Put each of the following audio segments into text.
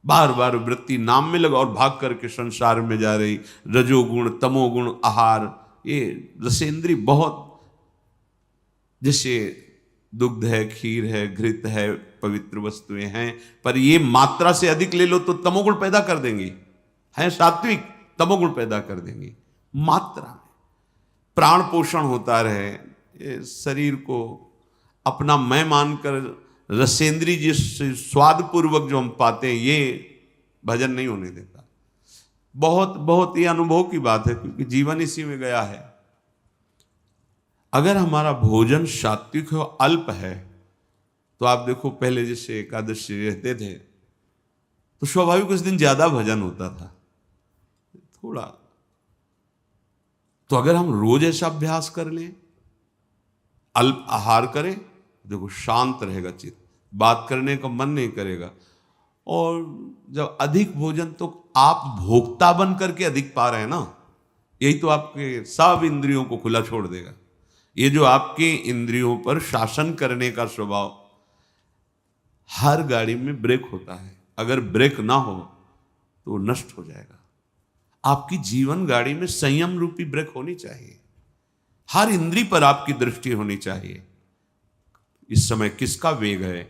बार बार वृत्ति नाम में लगा और भाग करके संसार में जा रही। रजोगुण तमोगुण आहार, ये रसेंद्री बहुत, जैसे दुग्ध है, खीर है, घृत है, पवित्र वस्तुएं हैं, पर ये मात्रा से अधिक ले लो तो तमोगुण पैदा कर देंगी। है सात्विक, तमोगुण पैदा कर देंगी। मात्रा में प्राण पोषण होता रहे, ये शरीर को अपना मैं मानकर रसेंद्री जिस स्वाद पूर्वक जो हम पाते हैं, ये भजन नहीं होने देता। बहुत बहुत ये अनुभव की बात है, क्योंकि जीवन इसी में गया है। अगर हमारा भोजन सात्विक हो, अल्प है, तो आप देखो पहले जैसे एकादशी रहते थे तो स्वाभाविक उस दिन ज्यादा भजन होता था थोड़ा। तो अगर हम रोज ऐसा अभ्यास कर लें, अल्प आहार करें, देखो शांत रहेगा चित्त, बात करने का मन नहीं करेगा। और जब अधिक भोजन, तो आप भोक्ता बन करके अधिक पा रहे हैं ना, यही तो आपके सब इंद्रियों को खुला छोड़ देगा। ये जो आपके इंद्रियों पर शासन करने का स्वभाव, हर गाड़ी में ब्रेक होता है, अगर ब्रेक ना हो तो वो नष्ट हो जाएगा। आपकी जीवन गाड़ी में संयम रूपी ब्रेक होनी चाहिए। हर इंद्री पर आपकी दृष्टि होनी चाहिए। इस समय किसका वेग है,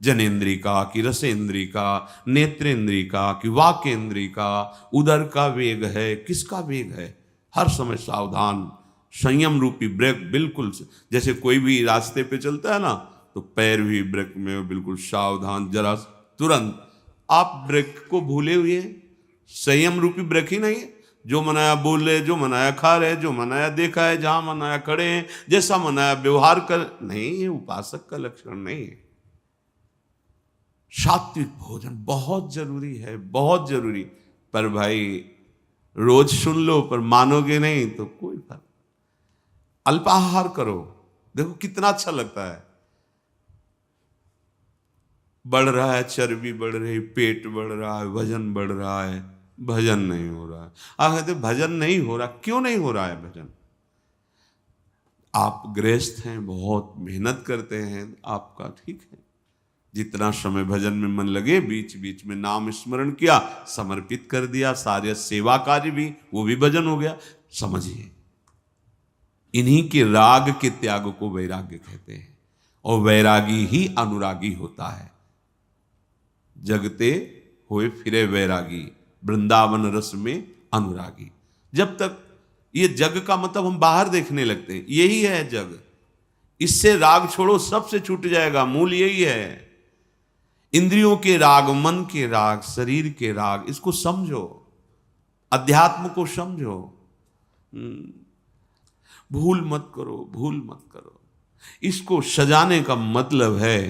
जनेन्द्री का कि रसेंद्री का, नेत्रेंद्री का कि वाकेंद्री का, उदर का वेग है, किसका वेग है। हर समय सावधान, संयम रूपी ब्रेक बिल्कुल। जैसे कोई भी रास्ते पे चलता है ना, तो पैर भी ब्रेक में बिल्कुल सावधान, जरा तुरंत। आप ब्रेक को भूले हुए, संयम रूपी ब्रेक ही नहीं है। जो मनाया बोल रहे, जो मनाया खा रहे, जो मनाया देखा है, जहां मनाया खड़े हैं, जैसा मनाया व्यवहार कर, नहीं, ये उपासक का लक्षण नहीं है। सात्विक भोजन बहुत जरूरी है, बहुत जरूरी। पर भाई रोज सुन लो, पर मानोगे नहीं तो कोई फर्क। अल्पाहार करो, देखो कितना अच्छा लगता है। बढ़ रहा है, चर्बी बढ़ रही, पेट बढ़ रहा है, वजन बढ़ रहा है, भजन नहीं हो रहा है। आप कहते भजन नहीं हो रहा, क्यों नहीं हो रहा है भजन? आप गृहस्थ हैं, बहुत मेहनत करते हैं, आपका ठीक है, जितना समय भजन में मन लगे, बीच बीच में नाम स्मरण किया, समर्पित कर दिया, सारे सेवा कार्य भी, वो भी भजन हो गया। समझिए, इन्हीं के राग के त्याग को वैराग्य कहते हैं, और वैरागी ही अनुरागी होता है। जगते होए फिरे वैरागी, वृंदावन रस में अनुरागी। जब तक ये जग का मतलब हम बाहर देखने लगते हैं, यही है जग, इससे राग छोड़ो, सबसे छूट जाएगा। मूल यही है, इंद्रियों के राग, मन के राग, शरीर के राग, इसको समझो, अध्यात्म को समझो। भूल मत करो, भूल मत करो। इसको सजाने का मतलब है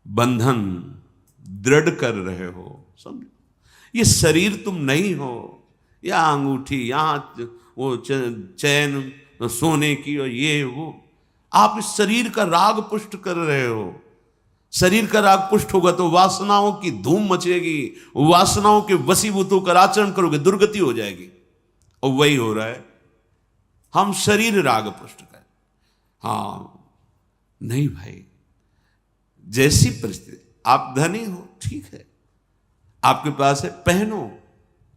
बंधन दृढ़ कर रहे हो, समझो। ये शरीर तुम नहीं हो, या अंगूठी, यहां वो चैन सोने की और ये वो, आप इस शरीर का राग पुष्ट कर रहे हो। शरीर का राग पुष्ट होगा तो वासनाओं की धूम मचेगी, वासनाओं के वशीभूत होकर आचरण करोगे, दुर्गति हो जाएगी। और वही हो रहा है, हम शरीर राग पुष्ट कर। हाँ नहीं भाई, जैसी परिस्थिति, आप धनी हो ठीक है, आपके पास है, पहनो,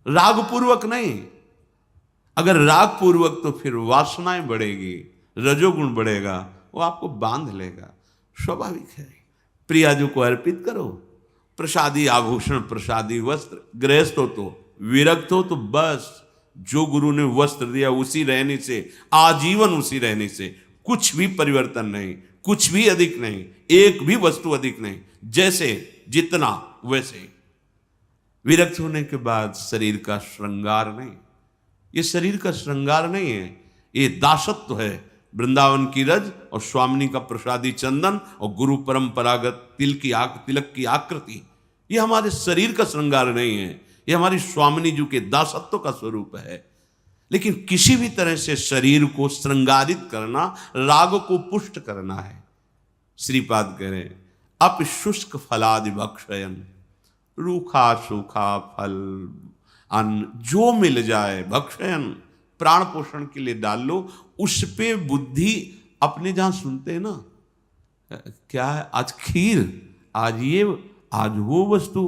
राग पूर्वक नहीं। अगर राग पूर्वक तो फिर वासनाएं बढ़ेगी, रजोगुण बढ़ेगा, वो आपको बांध लेगा, स्वाभाविक है। प्रियाजू को अर्पित करो, प्रसादी आभूषण, प्रसादी वस्त्र। गृहस्थ हो तो, विरक्त हो तो बस जो गुरु ने वस्त्र दिया उसी रहने से, आजीवन उसी रहने से, कुछ भी परिवर्तन नहीं, कुछ भी अधिक नहीं, एक भी वस्तु अधिक नहीं, जैसे जितना वैसे। विरक्त होने के बाद शरीर का श्रृंगार नहीं, ये शरीर का श्रृंगार नहीं है, ये दासत्व है। वृंदावन की रज और स्वामिनी का प्रसादी चंदन और गुरु परंपरागत तिलक की आकृति, ये हमारे शरीर का श्रृंगार नहीं है, ये हमारी स्वामिनी जी के दासत्व का स्वरूप है। लेकिन किसी भी तरह से शरीर को श्रृंगारित करना, राग को पुष्ट करना है। श्रीपाद कह रहे हैं, अप शुष्क फलादि भक्षयन, रूखा सूखा फल अन्न जो मिल जाए, भक्षयन, प्राण पोषण के लिए डाल लो, उस पे बुद्धि अपने, जहां सुनते हैं ना, क्या है आज खीर, आज ये, आज वो वस्तु,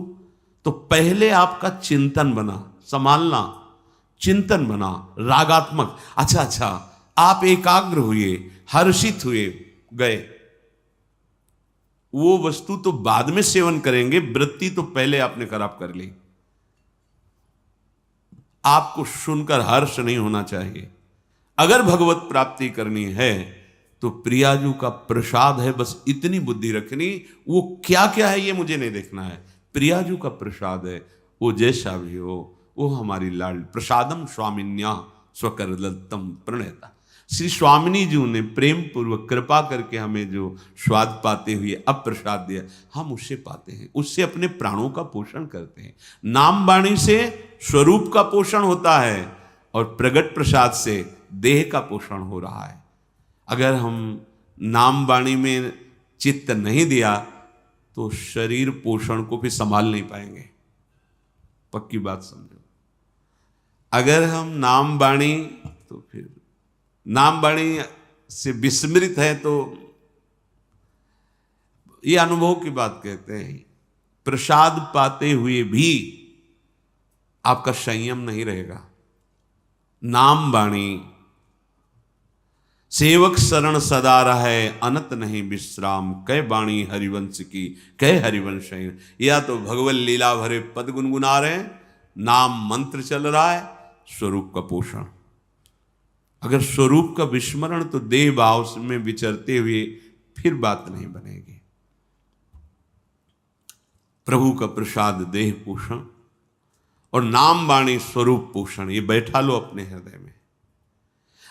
तो पहले आपका चिंतन बना, संभालना, चिंतन बना रागात्मक। अच्छा, आप एकाग्र हुए, हर्षित हुए, गए। वो वस्तु तो बाद में सेवन करेंगे, वृत्ति तो पहले आपने खराब कर ली। आपको सुनकर हर्ष नहीं होना चाहिए। अगर भगवत प्राप्ति करनी है तो प्रियाजू का प्रसाद है, बस इतनी बुद्धि रखनी। वो क्या क्या है ये मुझे नहीं देखना है, प्रियाजू का प्रसाद है, वो जैसा भी हो, वो हमारी लाड। प्रसादम स्वामिन्या स्वकर दत्तम प्रणयता। श्री स्वामिनी जी ने प्रेम पूर्वक कृपा करके हमें जो स्वाद पाते हुए अब प्रसाद दिया, हम उससे पाते हैं, उससे अपने प्राणों का पोषण करते हैं। नाम वाणी से स्वरूप का पोषण होता है और प्रगट प्रसाद से देह का पोषण हो रहा है। अगर हम नाम वाणी में चित्त नहीं दिया तो शरीर पोषण को भी संभाल नहीं पाएंगे। पक्की बात समझो। अगर हम नाम वाणी, तो फिर नाम वाणी से विस्मृत है तो ये अनुभव की बात कहते हैं। प्रसाद पाते हुए भी आपका संयम नहीं रहेगा। नाम वाणी सेवक शरण सदा रहे, अनत नहीं विश्राम, कै वाणी हरिवंश की, कै हरिवंश। या तो भगवत लीला भरे पद गुनगुना रहे हैं, नाम मंत्र चल रहा है, स्वरूप का पोषण। अगर स्वरूप का विस्मरण तो देह भाव में विचरते हुए फिर बात नहीं बनेगी। प्रभु का प्रसाद देह पोषण और नाम वाणी स्वरूप पोषण, ये बैठा लो अपने हृदय में।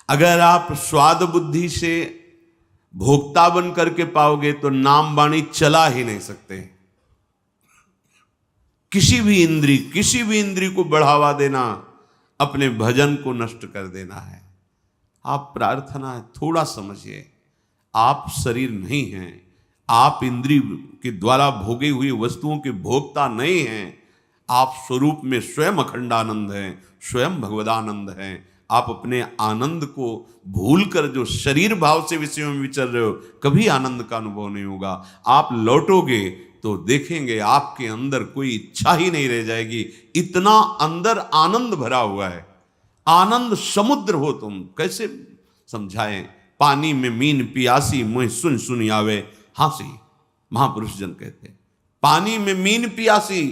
अगर आप स्वाद बुद्धि से भोक्ता बन करके पाओगे तो नाम वाणी चला ही नहीं सकते। किसी भी इंद्री को बढ़ावा देना अपने भजन को नष्ट कर देना है। आप प्रार्थना है, थोड़ा समझिए, आप शरीर नहीं हैं, आप इंद्रिय के द्वारा भोगे हुई वस्तुओं के भोक्ता नहीं हैं। आप स्वरूप में स्वयं अखंडानंद हैं, स्वयं भगवदानंद हैं। आप अपने आनंद को भूलकर जो शरीर भाव से विषयों में विचर रहे हो, कभी आनंद का अनुभव नहीं होगा। आप लौटोगे तो देखेंगे आपके अंदर कोई इच्छा ही नहीं रह जाएगी, इतना अंदर आनंद भरा हुआ है। आनंद समुद्र हो तुम, कैसे समझाएं। पानी में मीन पियासी, मुँह सुन सुन आवे हांसी, महापुरुष जन कहते हैं। पानी में मीन पियासी,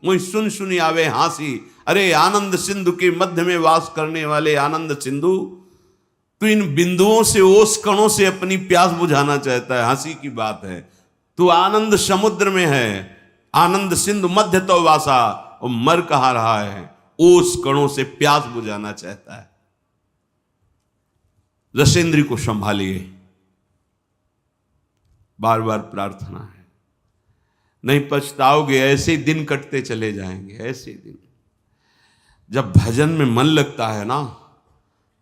मुँह सुन सुन आवे हांसी। अरे आनंद सिंधु के मध्य में वास करने वाले आनंद सिंधु, तू इन बिंदुओं से, ओस कणों से अपनी प्यास बुझाना चाहता है, हंसी की बात है। तू आनंद समुद्र में है, आनंद सिंधु मध्य तो वासा, और मर कहा रहा है, ओस कणों से प्यास बुझाना चाहता है। रसेंद्री को संभालिए, बार बार प्रार्थना है, नहीं पछताओगे। ऐसे दिन कटते चले जाएंगे, ऐसे दिन। जब भजन में मन लगता है ना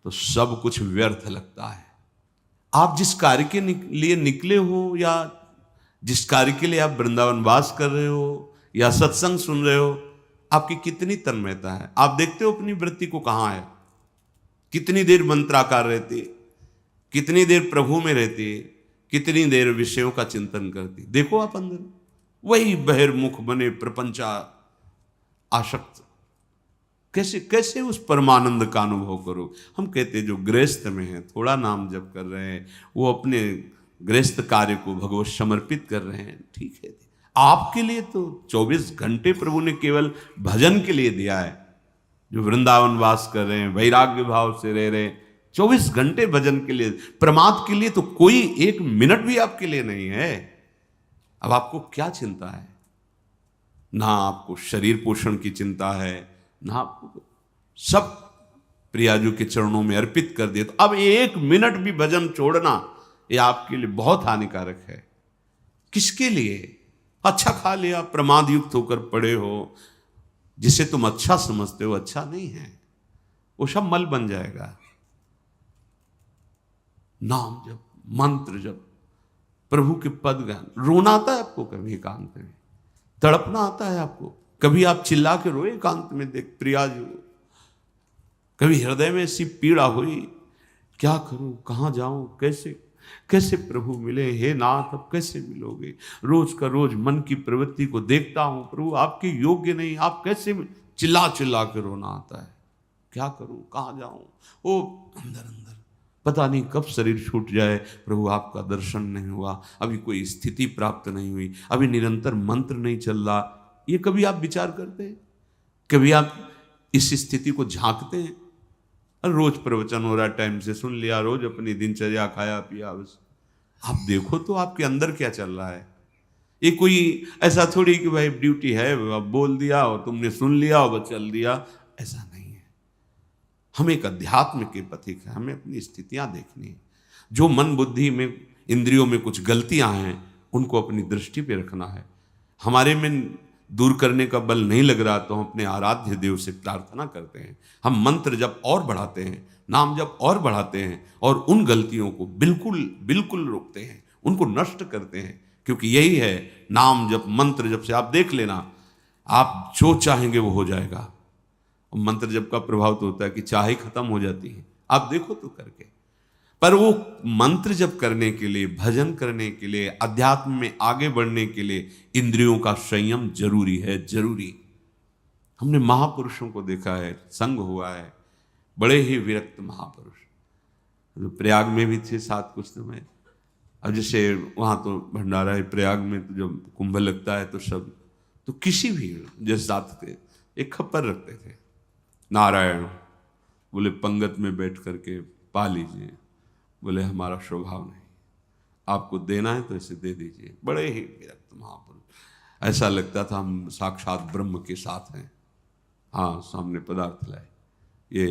तो सब कुछ व्यर्थ लगता है। आप जिस कार्य के लिए निकले हो, या जिस कार्य के लिए आप वृंदावन वास कर रहे हो, या सत्संग सुन रहे हो, आपकी कितनी तन्मयता है। आप देखते हो अपनी वृत्ति को कहाँ है, कितनी देर मंत्राकार रहती है, कितनी देर प्रभु में रहती है, कितनी देर विषयों का चिंतन करती। देखो आप अंदर, वही बहिर्मुख बने प्रपंचा आसक्त। कैसे कैसे उस परमानंद का अनुभव करो। हम कहते जो गृहस्थ में है, थोड़ा नाम जप कर रहे हैं, वो अपने गृहस्थ कार्य को भगवत समर्पित कर रहे हैं, ठीक है। आपके लिए तो 24 घंटे प्रभु ने केवल भजन के लिए दिया है। जो वृंदावन वास कर रहे हैं, वैराग्य भाव से रह रहे हैं, 24 घंटे भजन के लिए, प्रमाद के लिए तो कोई एक मिनट भी आपके लिए नहीं है। अब आपको क्या चिंता है? ना आपको शरीर पोषण की चिंता है, ना आपको, सब प्रियाजू के चरणों में अर्पित कर दिए। तो अब एक मिनट भी भजन छोड़ना ये आपके लिए बहुत हानिकारक है। किसके लिए? अच्छा खा लिया, प्रमाद युक्त होकर पड़े हो, जिसे तुम अच्छा समझते हो अच्छा नहीं है, वो सब मल बन जाएगा। नाम जप, मंत्र जप, प्रभु के पद गान। रोना आता है आपको कभी एकांत में? तड़पना आता है आपको? कभी आप चिल्ला के रोए एकांत में देख प्रियाजू? कभी हृदय में ऐसी पीड़ा हुई, क्या करूं, कहां जाऊं, कैसे? कैसे प्रभु मिले, हे नाथ अब कैसे मिलोगे। रोज का रोज मन की प्रवृत्ति को देखता हूं, प्रभु आपके योग्य नहीं, आप कैसे चिल्ला चिल्ला के रोना आता है। क्या करूं, कहाँ जाऊं। ओ अंदर अंदर पता नहीं कब शरीर छूट जाए, प्रभु आपका दर्शन नहीं हुआ, अभी कोई स्थिति प्राप्त नहीं हुई, अभी निरंतर मंत्र नहीं चल रहा। ये कभी आप विचार करते हैं? कभी आप इस स्थिति को झांकते हैं? रोज प्रवचन हो रहा, टाइम से सुन लिया, रोज अपनी दिनचर्या खाया पिया, बस आप देखो तो आपके अंदर क्या चल रहा है। ये कोई ऐसा थोड़ी कि भाई ड्यूटी है, अब बोल दिया और तुमने सुन लिया और बस चल दिया, ऐसा नहीं है। हम एक अध्यात्म के पथिक है, हमें अपनी स्थितियां देखनी है। जो मन बुद्धि में इंद्रियों में कुछ गलतियां हैं उनको अपनी दृष्टि पे रखना है। हमारे में दूर करने का बल नहीं लग रहा तो हम अपने आराध्य देव से प्रार्थना करते हैं। हम मंत्र जब और बढ़ाते हैं, नाम जब और बढ़ाते हैं और उन गलतियों को बिल्कुल बिल्कुल रोकते हैं, उनको नष्ट करते हैं। क्योंकि यही है नाम जब मंत्र जब से आप देख लेना, आप जो चाहेंगे वो हो जाएगा। मंत्र जब का प्रभाव तो होता है कि चाहे खत्म हो जाती है, आप देखो तो करके। पर वो मंत्र जब करने के लिए, भजन करने के लिए, अध्यात्म में आगे बढ़ने के लिए इंद्रियों का संयम जरूरी है, जरूरी। हमने महापुरुषों को देखा है, संग हुआ है, बड़े ही विरक्त महापुरुष, तो प्रयाग में भी थे साथ कुछ समय। अब जैसे वहाँ तो भंडारा है प्रयाग में, तो जब कुंभ लगता है तो सब तो किसी भी जैसे जात थे एक खप्पर रखते थे, नारायण बोले पंगत में बैठ करके पा लीजिए, बोले हमारा स्वभाव नहीं, आपको देना है तो इसे दे दीजिए। बड़े ही विरक्त महापुरुष, ऐसा लगता था हम साक्षात ब्रह्म के साथ हैं। हाँ सामने पदार्थ लाए, ये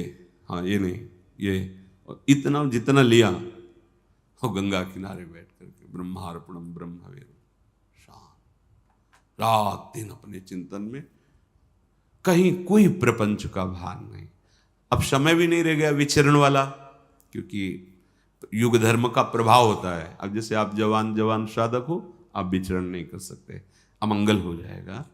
हाँ ये नहीं ये, और इतना जितना लिया और गंगा किनारे बैठ करके ब्रह्मार्पणम ब्रह्म हवेरु, शांत रात दिन अपने चिंतन में, कहीं कोई प्रपंच का भान नहीं। अब समय भी नहीं रह गया विचरण वाला, क्योंकि युग धर्म का प्रभाव होता है। अब जैसे आप जवान जवान साधक हो, आप विचरण नहीं कर सकते, अमंगल हो जाएगा।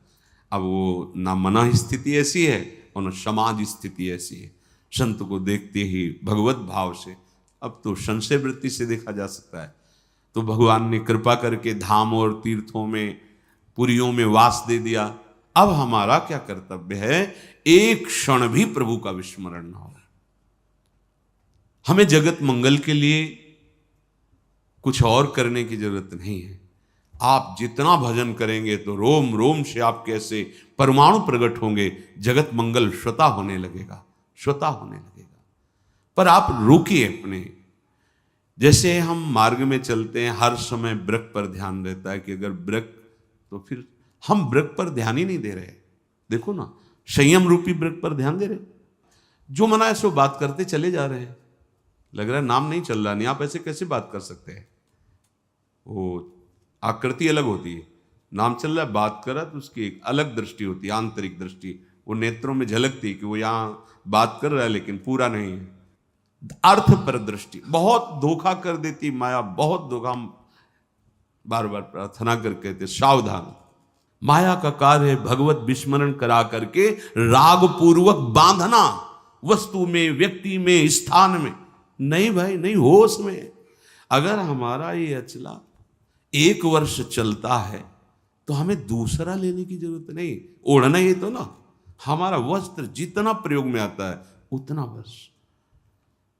अब वो ना मना स्थिति ऐसी है और ना समाज स्थिति ऐसी है। संत को देखते ही भगवत भाव से, अब तो संशय वृत्ति से देखा जा सकता है, तो भगवान ने कृपा करके धाम और तीर्थों में पुरियों में वास दे दिया। अब हमारा क्या कर्तव्य है, एक क्षण भी प्रभु का विस्मरण ना हो। हमें जगत मंगल के लिए कुछ और करने की जरूरत नहीं है। आप जितना भजन करेंगे तो रोम रोम से आपके ऐसे परमाणु प्रकट होंगे, जगत मंगल स्वतः होने लगेगा, स्वतः होने लगेगा। पर आप रुकिए अपने, जैसे हम मार्ग में चलते हैं हर समय वृक्ष पर ध्यान रहता है कि अगर वृक्ष, तो फिर हम वृक्ष पर ध्यान ही नहीं दे रहे। देखो ना, संयम रूपी वृक्ष पर ध्यान दे रहे, जो मना है सो बात करते चले जा रहे हैं। लग रहा है नाम नहीं चल रहा, नहीं, आप ऐसे कैसे बात कर सकते हैं। वो आकृति अलग होती है, नाम चल रहा है, बात कर रहा है तो उसकी एक अलग दृष्टि होती है, आंतरिक दृष्टि, वो नेत्रों में झलकती कि वो यहाँ बात कर रहा है लेकिन पूरा नहीं है। अर्थ पर दृष्टि बहुत धोखा कर देती माया, बहुत धोखा। बार बार प्रार्थना करके कहते सावधान, माया का कार्य है भगवत विस्मरण करा करके राग पूर्वक बांधना, वस्तु में, व्यक्ति में, स्थान में नहीं भाई, नहीं, होश में। अगर हमारा ये अचला 1 वर्ष चलता है तो हमें दूसरा लेने की जरूरत नहीं, ओढ़ना ही तो ना। हमारा वस्त्र जितना प्रयोग में आता है उतना बस।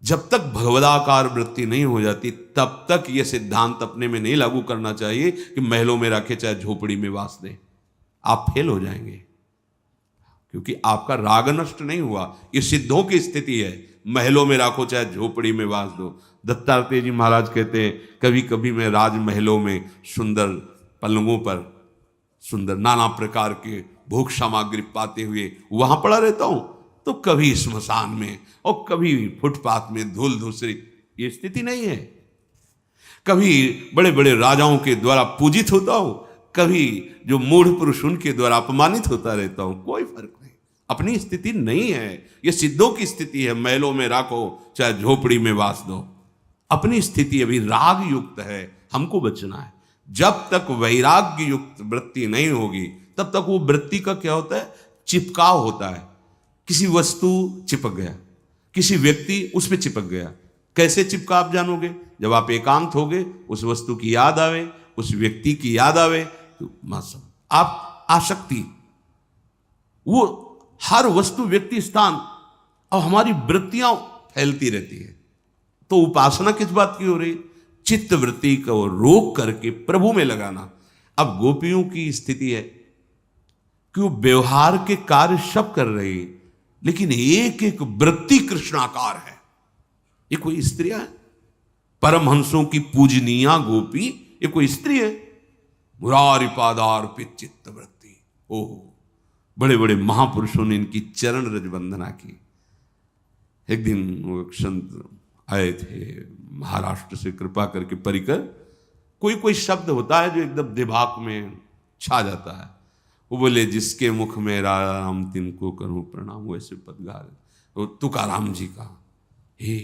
जब तक भगवदाकार वृत्ति नहीं हो जाती तब तक यह सिद्धांत अपने में नहीं लागू करना चाहिए कि महलों में रखे चाहे झोपड़ी में वास दे। आप फेल हो जाएंगे, क्योंकि आपका राग नष्ट नहीं हुआ। ये सिद्धों की स्थिति है, महलों में राखो चाहे झोपड़ी में वास दो। दत्तात्रेय जी महाराज कहते हैं, कभी कभी मैं राजमहलों में सुंदर पलंगों पर सुंदर नाना प्रकार के भोग सामग्री पाते हुए वहां पड़ा रहता हूं, तो कभी स्मशान में और कभी फुटपाथ में धूल धूसरी। ये स्थिति नहीं है। कभी बड़े बड़े राजाओं के द्वारा पूजित होता हूं, कभी जो मूढ़ पुरुष उनके द्वारा अपमानित होता रहता हूं, कोई फर्क नहीं। अपनी स्थिति नहीं है, ये सिद्धों की स्थिति है। महलों में राखो चाहे झोपड़ी में वास दो, अपनी स्थिति अभी राग युक्त है, हमको बचना है। जब तक वैराग्य युक्त वृत्ति नहीं होगी तब तक वो वृत्ति का क्या होता है, चिपकाव होता है। किसी वस्तु चिपक गया, किसी व्यक्ति उस पर चिपक गया, कैसे चिपका आप जानोगे? जब आप एकांत होगे, उस वस्तु की याद आवे, उस व्यक्ति की याद आवे, तो मौसम आप आसक्ति, वो हर वस्तु, व्यक्ति, स्थान, और हमारी वृत्तियां फैलती रहती है। तो उपासना किस बात की हो रही? चित्त वृत्ति को रोक करके प्रभु में लगाना। अब गोपियों की स्थिति है कि वो व्यवहार के कार्य सब कर रही, लेकिन एक एक वृत्ति कृष्णाकार है। ये कोई स्त्रियां है? परमहंसों की पूजनीया गोपी ये कोई स्त्री है? मुरारी पादार्पित चित्त वृत्ति। ओह, बड़े बड़े महापुरुषों ने इनकी चरण रज वंदना की। एक दिन वो संत आए थे महाराष्ट्र से, कृपा करके परिकर, कोई कोई शब्द होता है जो एकदम दिमाग में छा जाता है। वो बोले, जिसके मुख में राम तिनको करूं प्रणाम, वैसे पद गा रहे। वो तुकाराम जी का, हे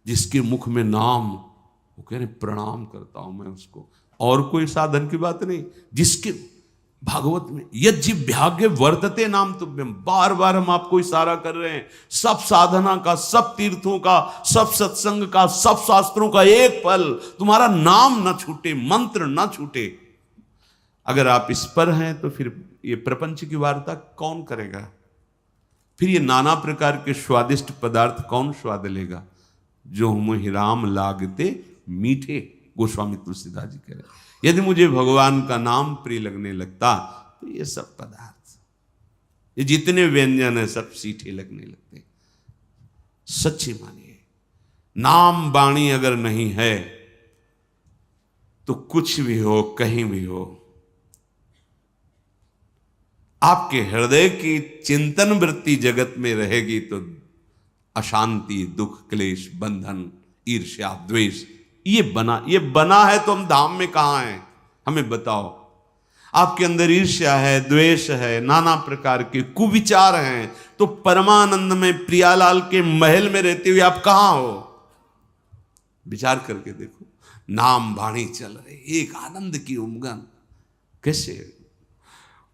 जिसके मुख में नाम, वो कह रहे प्रणाम करता हूं मैं उसको, और कोई साधन की बात नहीं। जिसके भागवत में यज्जिभ्यागे वर्तते नाम तुभ्यम, बार बार हम आपको इशारा कर रहे हैं। सब साधना का, सब तीर्थों का, सब सत्संग का, सब शास्त्रों का एक फल, तुम्हारा नाम न छूटे, मंत्र न छूटे। अगर आप इस पर हैं तो फिर ये प्रपंच की वार्ता कौन करेगा? फिर ये नाना प्रकार के स्वादिष्ट पदार्थ कौन स्वाद लेगा? जो मुहि राम लागते मीठे, गोस्वामी तुलसीदास जी कह रहे हैं। यदि मुझे भगवान का नाम प्रिय लगने लगता तो ये सब पदार्थ, ये जितने व्यंजन है, सब सीठे लगने लगते। सच्ची मानिए, नाम वाणी अगर नहीं है तो कुछ भी हो, कहीं भी हो, आपके हृदय की चिंतन वृत्ति जगत में रहेगी तो अशांति, दुख, क्लेश, बंधन, ईर्ष्या, द्वेष, ये बना है। तो हम धाम में कहां हैं? हमें बताओ। आपके अंदर ईर्ष्या है, द्वेष है, नाना प्रकार के कुविचार हैं, तो परमानंद में प्रियालाल के महल में रहते हुए आप कहां हो? विचार करके देखो। नाम वाणी चल रहे, एक आनंद की उमंग, कैसे?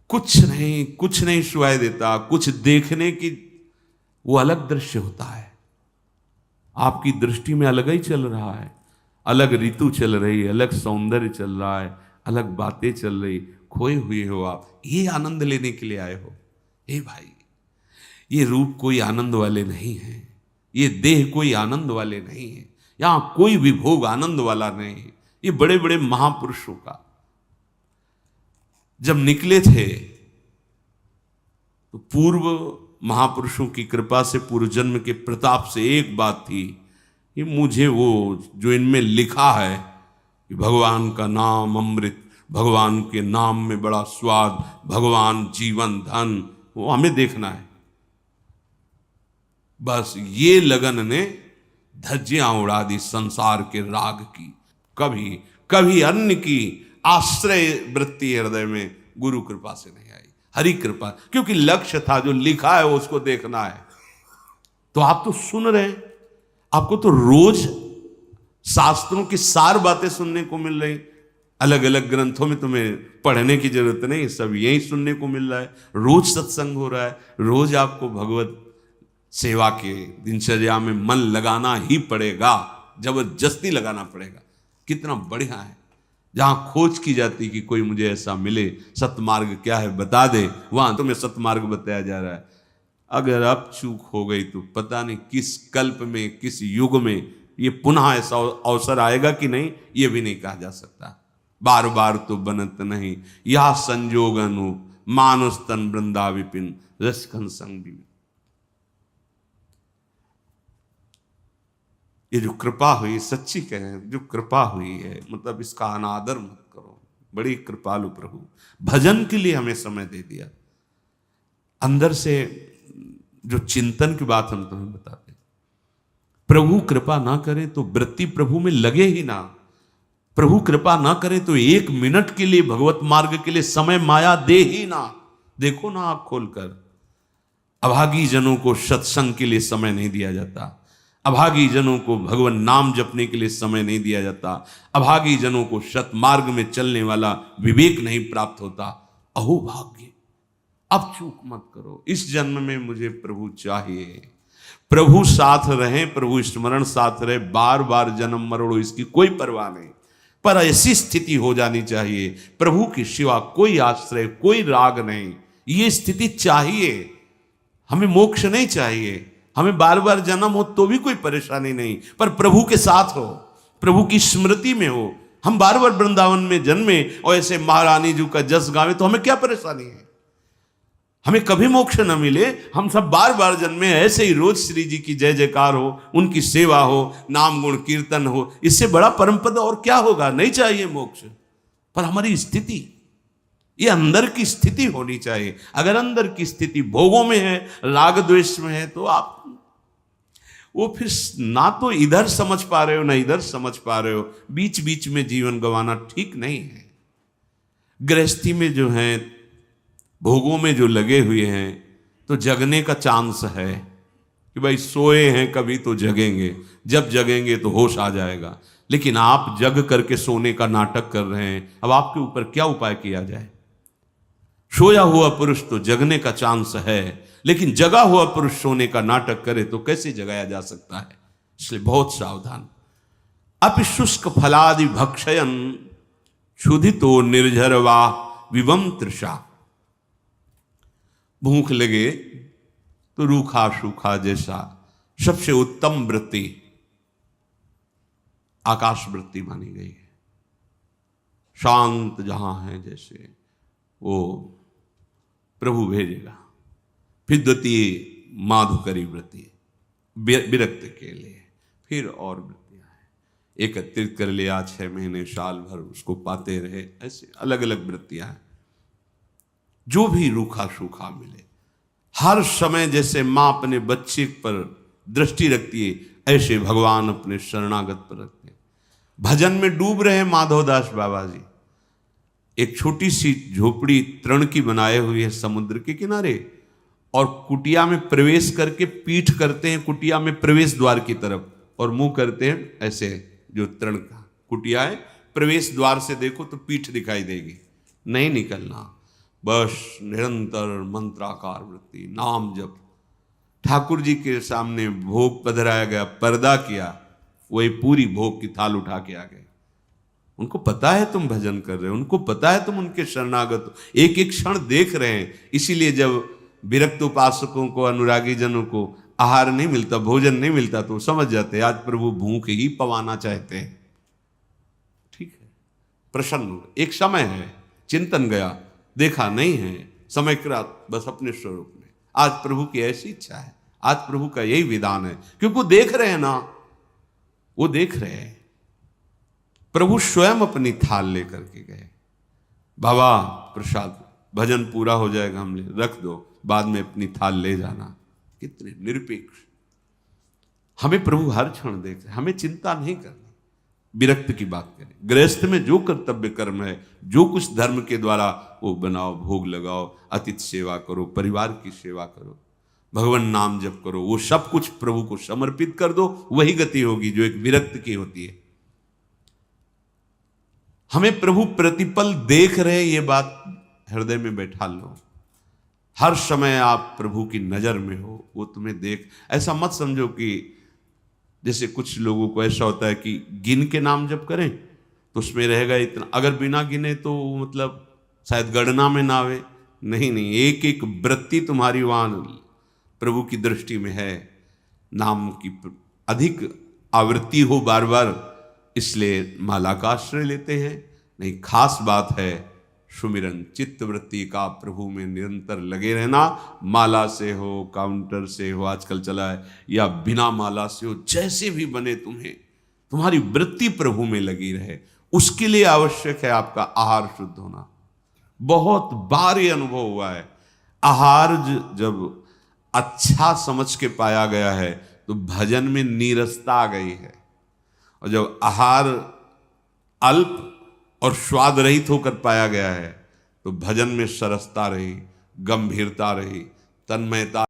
कुछ नहीं सुनाई देता, कुछ देखने की वो अलग दृश्य होता है। आपकी दृष्टि में अलग ही चल रहा है, अलग ऋतु चल रही है, अलग सौंदर्य चल रहा है, अलग बातें चल रही, खोए हुए हो आप। ये आनंद लेने के लिए आए हो? हे भाई, ये रूप कोई आनंद वाले नहीं है, ये देह कोई आनंद वाले नहीं है, यहां कोई भी भोग आनंद वाला नहीं है। ये बड़े बड़े महापुरुषों का जब निकले थे तो पूर्व महापुरुषों की कृपा से, पूर्व जन्म के प्रताप से एक बात थी कि मुझे वो जो इनमें लिखा है कि भगवान का नाम अमृत, भगवान के नाम में बड़ा स्वाद, भगवान जीवन धन, वो हमें देखना है। बस ये लगन ने धज्जियां उड़ा दी संसार के राग की। कभी अन्य की आश्रय वृत्ति हृदय में गुरु कृपा से नहीं आई, हरि कृपा, क्योंकि लक्ष्य था जो लिखा है उसको देखना है। तो आप तो सुन रहे हैं, आपको तो रोज शास्त्रों की सार बातें सुनने को मिल रही, अलग अलग ग्रंथों में तुम्हें पढ़ने की जरूरत नहीं, सब यही सुनने को मिल रहा है। रोज सत्संग हो रहा है, रोज आपको भगवत सेवा के दिनचर्या में मन लगाना ही पड़ेगा, जबरदस्ती लगाना पड़ेगा। कितना बढ़िया है जहां खोज की जाती कि कोई मुझे ऐसा मिले, सतमार्ग क्या है बता दे, वहां तुम्हें सतमार्ग बताया जा रहा है। अगर अब चूक हो गई तो पता नहीं किस कल्प में, किस युग में ये पुनः ऐसा अवसर आएगा कि नहीं, ये भी नहीं कहा जा सकता। बार बार तो बनत नहीं, यह संजोग अनु मानुष तन वृंदा विपिन रसखन संग भी। ये जो कृपा हुई, सच्ची कहें जो कृपा हुई है, मतलब इसका अनादर मत करो। बड़ी कृपालु प्रभु, भजन के लिए हमें समय दे दिया। अंदर से जो चिंतन की बात हम तुम्हें बताते, प्रभु कृपा ना करे तो वृत्ति प्रभु में लगे ही ना। प्रभु कृपा ना करे तो एक मिनट के लिए भगवत मार्ग के लिए समय माया दे ही ना। देखो ना आंख खोलकर, अभागी जनों को सत्संग के लिए समय नहीं दिया जाता, अभागी जनों को भगवान नाम जपने के लिए समय नहीं दिया जाता, अभागी जनों को सतमार्ग में चलने वाला विवेक नहीं प्राप्त होता। अहो भाग्य, अब चूक मत करो। इस जन्म में मुझे प्रभु चाहिए, प्रभु साथ रहे, प्रभु स्मरण साथ रहे, बार बार जन्म मरणो इसकी कोई परवाह नहीं, पर ऐसी स्थिति हो जानी चाहिए प्रभु की सिवा कोई आश्रय, कोई राग नहीं। ये स्थिति चाहिए हमें। मोक्ष नहीं चाहिए हमें, बार बार जन्म हो तो भी कोई परेशानी नहीं, पर प्रभु के साथ हो, प्रभु की स्मृति में हो। हम बार बार वृंदावन में जन्मे और ऐसे महारानी जी का जस गावे तो हमें क्या परेशानी है? हमें कभी मोक्ष न मिले, हम सब बार बार जन्मे, ऐसे ही रोज श्री जी की जय जयकार हो, उनकी सेवा हो, नाम गुण कीर्तन हो, इससे बड़ा परम पद और क्या होगा? नहीं चाहिए मोक्ष, पर हमारी स्थिति, ये अंदर की स्थिति होनी चाहिए। अगर अंदर की स्थिति भोगों में है, राग द्वेष में है, तो आप वो फिर ना तो इधर समझ पा रहे हो ना इधर समझ पा रहे हो, बीच बीच में जीवन गंवाना ठीक नहीं है। गृहस्थी में जो है, भोगों में जो लगे हुए हैं, तो जगने का चांस है कि भाई सोए हैं कभी तो जगेंगे, जब जगेंगे तो होश आ जाएगा। लेकिन आप जग करके सोने का नाटक कर रहे हैं, अब आपके ऊपर क्या उपाय किया जाए? सोया हुआ पुरुष तो जगने का चांस है, लेकिन जगा हुआ पुरुष सोने का नाटक करे तो कैसे जगाया जा सकता है? इसलिए बहुत सावधान। अपि शुष्क फलादि भक्षयन क्षुधितो निर्झरवा विवम तृषा। भूख लगे तो रूखा सूखा जैसा सबसे उत्तम वृत्ति आकाश वृत्ति मानी गई है। शांत जहां है जैसे वो प्रभु भेजेगा। फिर द्वितीय माधुकरी वृत्ति विरक्त के लिए, फिर और वृत्तियां हैं, एकत्रित कर लिया 6 महीने साल भर उसको पाते रहे, ऐसे अलग अलग वृत्तियां हैं। जो भी रूखा सूखा मिले, हर समय जैसे मां अपने बच्चे पर दृष्टि रखती है, ऐसे भगवान अपने शरणागत पर रखते हैं। भजन में डूब रहे माधवदास बाबा जी, एक छोटी सी झोपड़ी तृण की बनाए हुई है समुद्र के किनारे, और कुटिया में प्रवेश करके पीठ करते हैं कुटिया में प्रवेश द्वार की तरफ, और मुंह करते हैं ऐसे, जो तृण का कुटिया है, प्रवेश द्वार से देखो तो पीठ दिखाई देगी, नहीं निकलना, बस निरंतर मंत्राकार वृत्ति, नाम जप। ठाकुर जी के सामने भोग पधराया गया, पर्दा किया, वही पूरी भोग की थाल उठा के आ गए। उनको पता है तुम भजन कर रहे हो, उनको पता है तुम उनके शरणागत हो, एक एक क्षण देख रहे हैं। इसीलिए जब विरक्त उपासकों को, अनुरागी जनों को आहार नहीं मिलता, भोजन नहीं मिलता, तो समझ जाते आज प्रभु भूख ही पवाना चाहते हैं। ठीक है, प्रसन्न एक समय है, चिंतन गया, देखा नहीं है, समय रात बस अपने स्वरूप में। आज प्रभु की ऐसी इच्छा है, आज प्रभु का यही विधान है, क्योंकि वो देख रहे हैं ना, वो देख रहे हैं। प्रभु स्वयं अपनी थाल लेकर के गए, बाबा प्रसाद, भजन पूरा हो जाएगा, हमने रख दो, बाद में अपनी थाल ले जाना। कितने निरपेक्ष। हमें प्रभु हर क्षण देख रहे, हमें चिंता नहीं करनी। विरक्त की बात करें, गृहस्थ में जो कर्तव्य कर्म है, जो कुछ धर्म के द्वारा वो बनाओ, भोग लगाओ, अतिथि सेवा करो, परिवार की सेवा करो, भगवान नाम जप करो, वो सब कुछ प्रभु को समर्पित कर दो, वही गति होगी जो एक विरक्त की होती है। हमें प्रभु प्रतिपल देख रहे, ये बात हृदय में बैठा लो। हर समय आप प्रभु की नजर में हो, वो तुम्हें देख। ऐसा मत समझो कि जैसे कुछ लोगों को ऐसा होता है कि गिन के नाम जप करें तो उसमें रहेगा इतना, अगर बिना गिने तो मतलब शायद गणना में ना आवे। नहीं नहीं, एक एक वृत्ति तुम्हारी वहां प्रभु की दृष्टि में है। नाम की अधिक आवृत्ति हो बार बार, इसलिए माला का आश्रय लेते हैं। नहीं, खास बात है सुमिरन, चित्त वृत्ति का प्रभु में निरंतर लगे रहना। माला से हो, काउंटर से हो, आजकल चला है, या बिना माला से हो, जैसे भी बने तुम्हें, तुम्हारी वृत्ति प्रभु में लगी रहे। उसके लिए आवश्यक है आपका आहार शुद्ध होना। बहुत बार ये अनुभव हुआ है, आहार जब अच्छा समझ के पाया गया है तो भजन में नीरसता आ गई है, और जब आहार अल्प और स्वाद रहित होकर पाया गया है तो भजन में सरसता रही, गंभीरता रही, तन्मयता